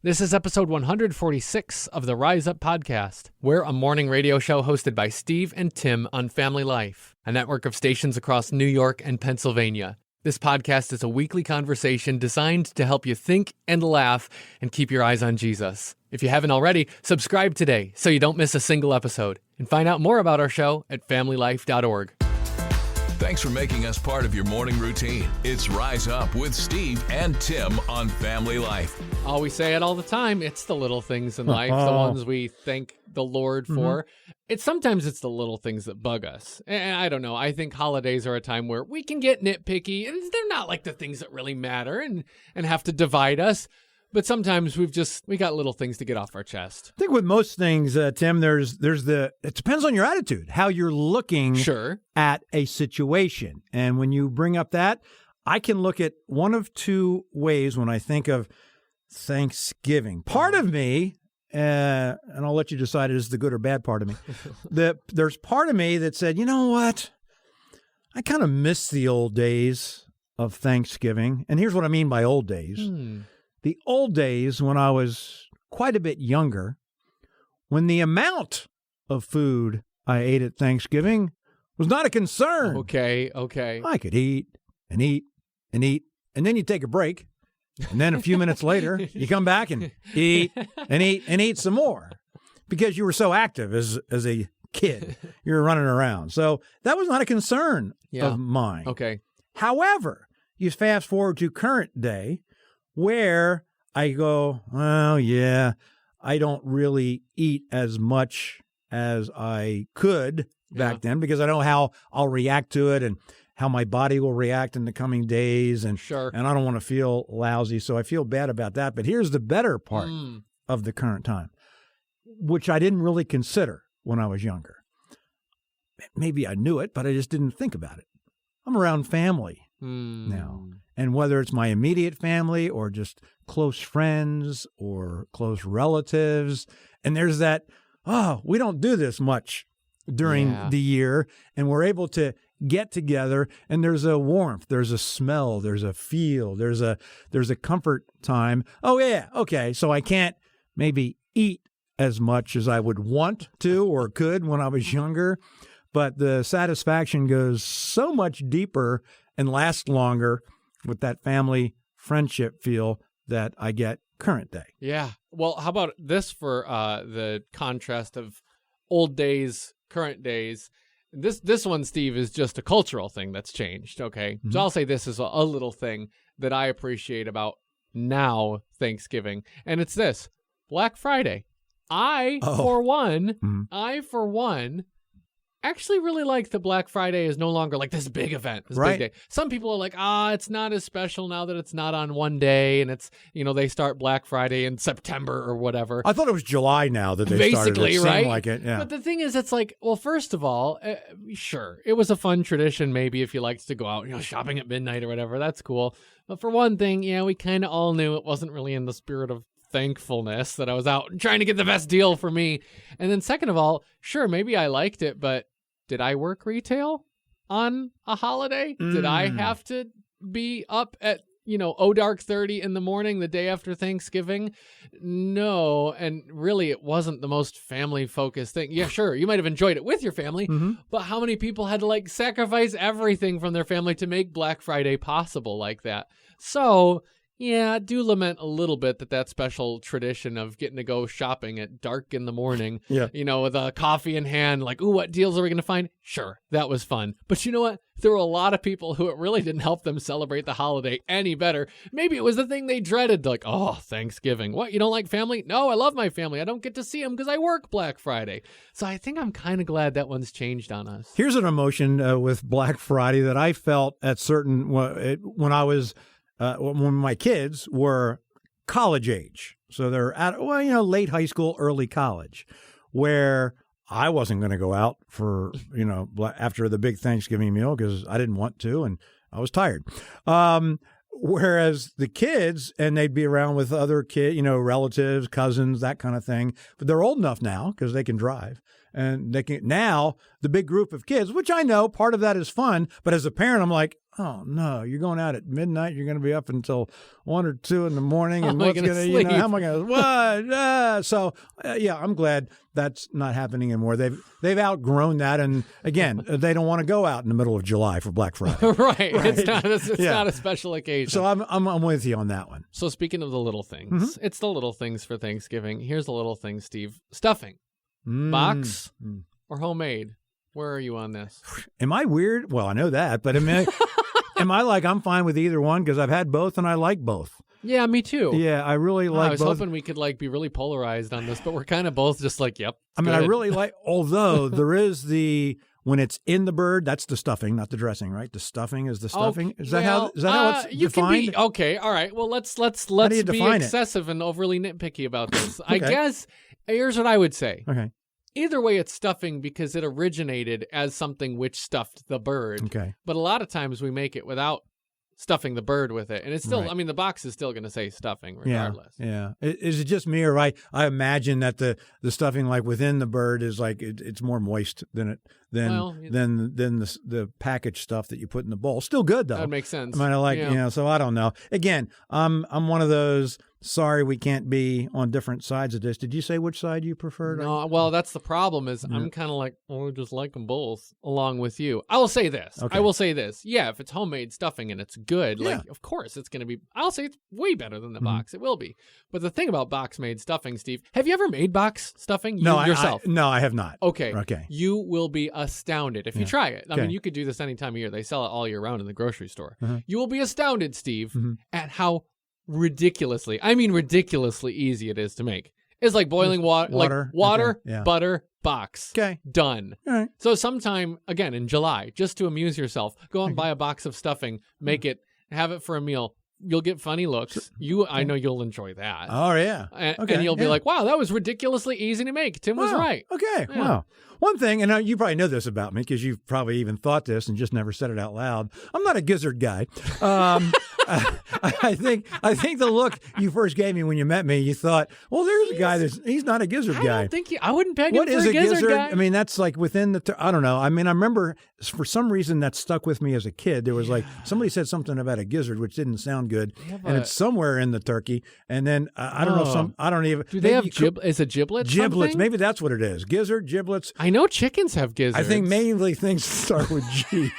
This is episode 146 of the Rise Up podcast. We're a morning radio show hosted by Steve and Tim on Family Life, a network of stations across New York and Pennsylvania. This podcast is a weekly conversation designed to help you think and laugh and keep your eyes on Jesus. If you haven't already, subscribe today so you don't miss a single episode. And find out more about our show at familylife.org. Thanks for making us part of your morning routine. It's Rise Up with Steve and Tim on Family Life. Oh, we say it all the time. It's the little things in life, the ones we thank the Lord for. Sometimes it's the little things that bug us. And I don't know. I think holidays are a time where we can get nitpicky, and they're not like the things that really matter and have to divide us. But sometimes we got little things to get off our chest. I think with most things, Tim, it depends on your attitude, how you're looking at a situation. And when you bring up that, I can look at one of two ways when I think of Thanksgiving. Part of me, and I'll let you decide is the good or bad part of me, there's part of me that said, you know what? I kind of miss the old days of Thanksgiving. And here's what I mean by old days. The old days when I was quite a bit younger, when the amount of food I ate at Thanksgiving was not a concern. Okay. I could eat and eat and eat, and then you take a break, and then a few minutes later, you come back and eat and eat and eat some more because you were so active as a kid. You were running around. So that was not a concern of mine. Okay. However, you fast forward to current day, where I go, well, yeah, I don't really eat as much as I could back then because I know how I'll react to it and how my body will react in the coming days. And I don't want to feel lousy, so I feel bad about that. But here's the better part of the current time, which I didn't really consider when I was younger. Maybe I knew it, but I just didn't think about it. I'm around family now. And whether it's my immediate family or just close friends or close relatives, and there's that, we don't do this much during the year, and we're able to get together, and there's a warmth, there's a smell, there's a feel, there's a comfort time. Oh, yeah, okay, so I can't maybe eat as much as I would want to or could when I was younger, but the satisfaction goes so much deeper and lasts longer with that family friendship feel that I get current day. Yeah. Well, how about this for the contrast of old days, current days? This one, Steve, is just a cultural thing that's changed, okay? So I'll say this is a little thing that I appreciate about now Thanksgiving, and it's this: Black Friday. I, for one, actually really like that Black Friday is no longer like this big event, this big day. Some people are like, it's not as special now that it's not on one day, and it's, they start Black Friday in September or whatever. I thought it was July now that they started. It seemed like it, yeah. But the thing is, it's like, well, first of all, sure, it was a fun tradition maybe if you liked to go out, shopping at midnight or whatever, that's cool. But for one thing, we kind of all knew it wasn't really in the spirit of thankfulness that I was out trying to get the best deal for me. And then second of all, sure, maybe I liked it, but did I work retail on a holiday? Did I have to be up at, dark 30 in the morning the day after Thanksgiving? No. And really, it wasn't the most family-focused thing. Yeah, sure, you might have enjoyed it with your family, but how many people had to, sacrifice everything from their family to make Black Friday possible like that? So, yeah, I do lament a little bit that special tradition of getting to go shopping at dark in the morning, with a coffee in hand, like, ooh, what deals are we going to find? Sure, that was fun. But you know what? There were a lot of people who it really didn't help them celebrate the holiday any better. Maybe it was the thing they dreaded, like, Thanksgiving. What, you don't like family? No, I love my family. I don't get to see them because I work Black Friday. So I think I'm kind of glad that one's changed on us. Here's an emotion with Black Friday that I felt at when I was... when my kids were college age. So they're at, late high school, early college, where I wasn't going to go out for, after the big Thanksgiving meal because I didn't want to and I was tired. Whereas the kids, and they'd be around with other relatives, cousins, that kind of thing. But they're old enough now because they can drive. And they can now, the big group of kids, which I know part of that is fun. But as a parent, I'm like, Oh no, you're going out at midnight. You're going to be up until 1 or 2 in the morning, How and am I what's gonna going to, sleep? how am I going to what? So yeah, I'm glad that's not happening anymore. They've outgrown that, and again, they don't want to go out in the middle of July for Black Friday. Right. It's Yeah. not a special occasion. So I'm with you on that one. So speaking of the little things, it's the little things for Thanksgiving. Here's the little thing, Steve. Stuffing. Box or homemade? Where are you on this? Am I weird? Well, I know that, but am I like I'm fine with either one because I've had both and I like both. Yeah, me too. Yeah, I really like I was both. hoping we could be really polarized on this, but we're kind of both just like, yep. I mean, good. I really like, although there is when it's in the bird, that's the stuffing, not the dressing, right? The stuffing is the stuffing. Is that how it's you defined? Can be, okay, all right. Well, let's do you be define it? excessive and overly nitpicky about this. I Okay. guess here's what I would say. Okay. Either way, it's stuffing because it originated as something which stuffed the bird. Okay. But a lot of times we make it without stuffing the bird with it. And it's still, Right. I mean, the box is still going to say stuffing Yeah. regardless. Yeah. Is it just me or I imagine that the stuffing like within the bird is like it's more moist than the packaged stuff that you put in the bowl. Still good though. That makes sense. I mean, Yeah. so I don't know. Again, I'm one of those. Sorry, we can't be on different sides of this. Did you say which side you preferred? No, well, that's the problem is I'm kind of like, I just like them both along with you. I will say this. Okay. I will say this. Yeah, if it's homemade stuffing and it's good, Yeah. of course it's going to be, I'll say it's way better than the box. It will be. But the thing about box-made stuffing, Steve, have you ever made box stuffing yourself? No, I have not. Okay. Okay. You will be astounded if you try it. I Okay. mean, you could do this any time of year. They sell it all year round in the grocery store. Uh-huh. You will be astounded, Steve, at how ridiculously easy it is to make. It's like boiling water, Okay. Yeah. butter, box. Okay. Done. All right. So sometime, again, in July, just to amuse yourself, go and buy a box of stuffing, make it, have it for a meal. You'll get funny looks. I know you'll enjoy that. Oh yeah. And you'll be like, wow, that was ridiculously easy to make. Tim was Wow. right. Okay. Yeah. Wow. One thing, and you probably know this about me because you've probably even thought this and just never said it out loud. I'm not a gizzard guy. I think the look you first gave me when you met me, you thought, well, there's a guy he's not a gizzard guy. I wouldn't peg What him is for a a gizzard guy. I mean, that's like within I don't know. I mean, I remember for some reason that stuck with me as a kid. There was like somebody said something about a gizzard, which didn't sound good, and it's somewhere in the turkey. And then I don't know I don't even. Do they have is it giblets? Giblets. Something? Maybe that's what it is. Gizzard, giblets. I know chickens have gizzards. I think mainly things that start with G.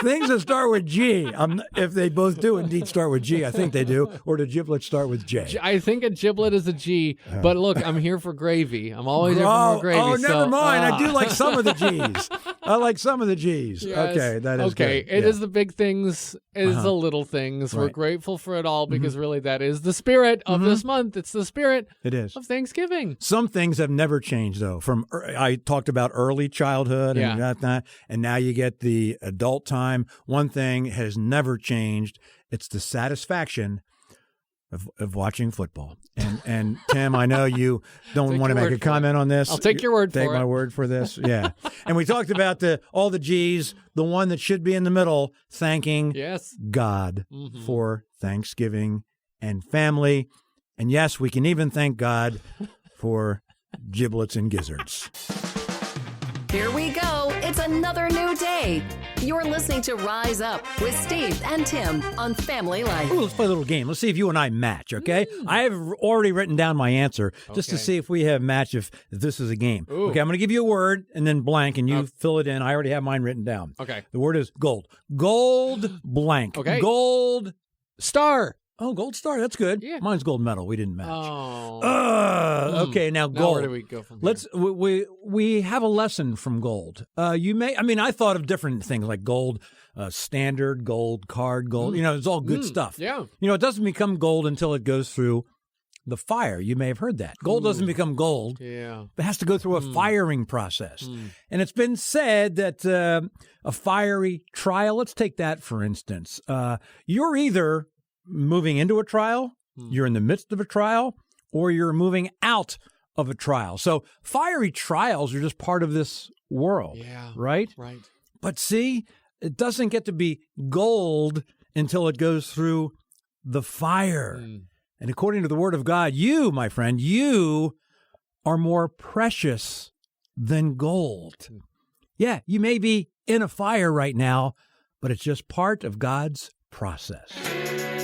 Things that start with G. If they both do indeed start with G, I think they do. Or do giblets start with J? I think a giblet is a G, but look, I'm here for gravy. I'm always here for more gravy. Oh, never so, mind. I do like some of the G's. I like some of the G's. Yes. Okay, that is okay. good. It Yeah. is the big things, it is the little things. We're Right. grateful for it all because really that is the spirit of this month. It's the spirit It is. of Thanksgiving. Some things have never changed, though. I talked about early childhood and Yeah. that, and now you get the adult time. One thing has never changed. It's the satisfaction of watching football. And Tim, I know you don't Take want to your make word a for comment on this. I'll take your word Take for my it. word for this. Yeah. And we talked about all the G's, the one that should be in the middle, thanking Yes. God for Thanksgiving and family. And yes, we can even thank God for giblets and gizzards. Here we go. It's another new day. You're listening to Rise Up with Steve and Tim on Family Life. Ooh, let's play a little game. Let's see if you and I match, okay? I have already written down my answer just to Okay. see if we have match if this is a game. Ooh. Okay, I'm going to give you a word and then blank, and you fill it in. I already have mine written down. Okay. The word is gold. Gold blank. Okay. Gold. Star. Oh, gold star. That's good. Yeah. Mine's gold medal. We didn't match. Oh. Okay, now gold. Now where do we go from here? We have a lesson from gold. I thought of different things like gold standard, gold card, gold. It's all good stuff. Yeah. It doesn't become gold until it goes through the fire. You may have heard that. Gold doesn't become gold. Yeah. It has to go through a firing process. And it's been said that a fiery trial, let's take that for instance. You're either moving into a trial, you're in the midst of a trial, or you're moving out of a trial. So fiery trials are just part of this world. Yeah. Right? Right. But see, it doesn't get to be gold until it goes through the fire. And according to the word of God, you, my friend, you are more precious than gold. Yeah, you may be in a fire right now, but it's just part of God's process.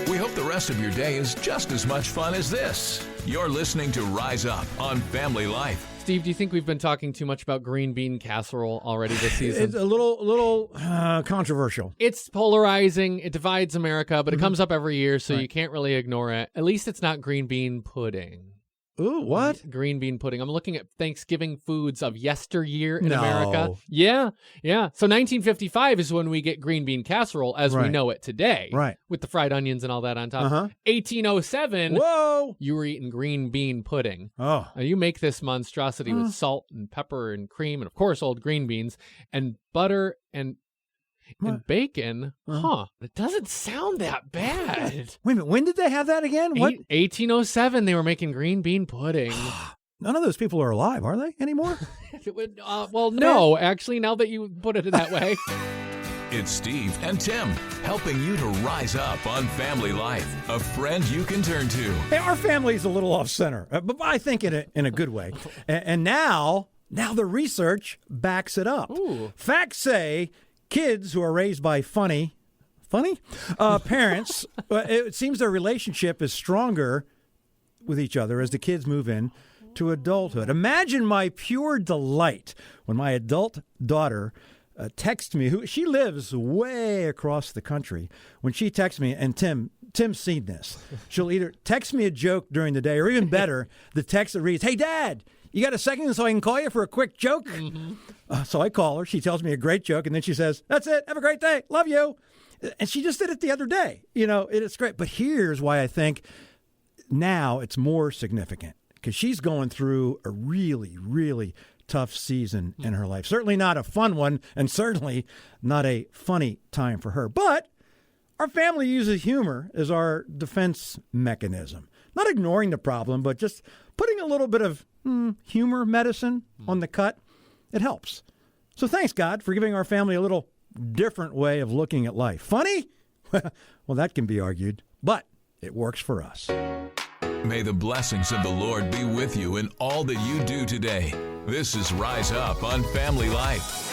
We hope the rest of your day is just as much fun as this. You're listening to Rise Up on Family Life. Steve, do you think we've been talking too much about green bean casserole already this season? It's a little controversial. It's polarizing. It divides America, but it comes up every year, so Right. you can't really ignore it. At least it's not green bean pudding. Ooh, what? Green bean pudding. I'm looking at Thanksgiving foods of yesteryear in No. America. Yeah. So 1955 is when we get green bean casserole as we Right. know it today. Right. With the fried onions and all that on top. Uh-huh. 1807, Whoa! you were eating green bean pudding. Oh, Now, you make this monstrosity with salt and pepper and cream and, of course, old green beans and butter and What? bacon. It doesn't sound that bad. wait a minute. When did they have that again? What? 1807, they were making green bean pudding. None of those people are alive, are they, anymore? Well, no, actually, now that you put it that way. It's Steve and Tim helping you to rise up on Family Life, a friend you can turn to. Hey, our family's a little off center, but I think in a good way. And now the research backs it up. Ooh. Facts say kids who are raised by funny parents, it seems their relationship is stronger with each other as the kids move in to adulthood. Imagine my pure delight when my adult daughter texts me. She lives way across the country. When she texts me, and Tim's seen this, she'll either text me a joke during the day, or even better, the text that reads, "Hey, Dad, you got a second so I can call you for a quick joke?" So I call her. She tells me a great joke, and then she says, "That's it. Have a great day. Love you." And she just did it the other day. It's great. But here's why I think now it's more significant, because she's going through a really, really tough season in her life. Certainly not a fun one, and certainly not a funny time for her. But our family uses humor as our defense mechanism. Not ignoring the problem, but just putting a little bit of humor medicine on the cut. It helps. So thanks, God, for giving our family a little different way of looking at life. Funny? Well, that can be argued, but it works for us. May the blessings of the Lord be with you in all that you do today. This is Rise Up on Family Life.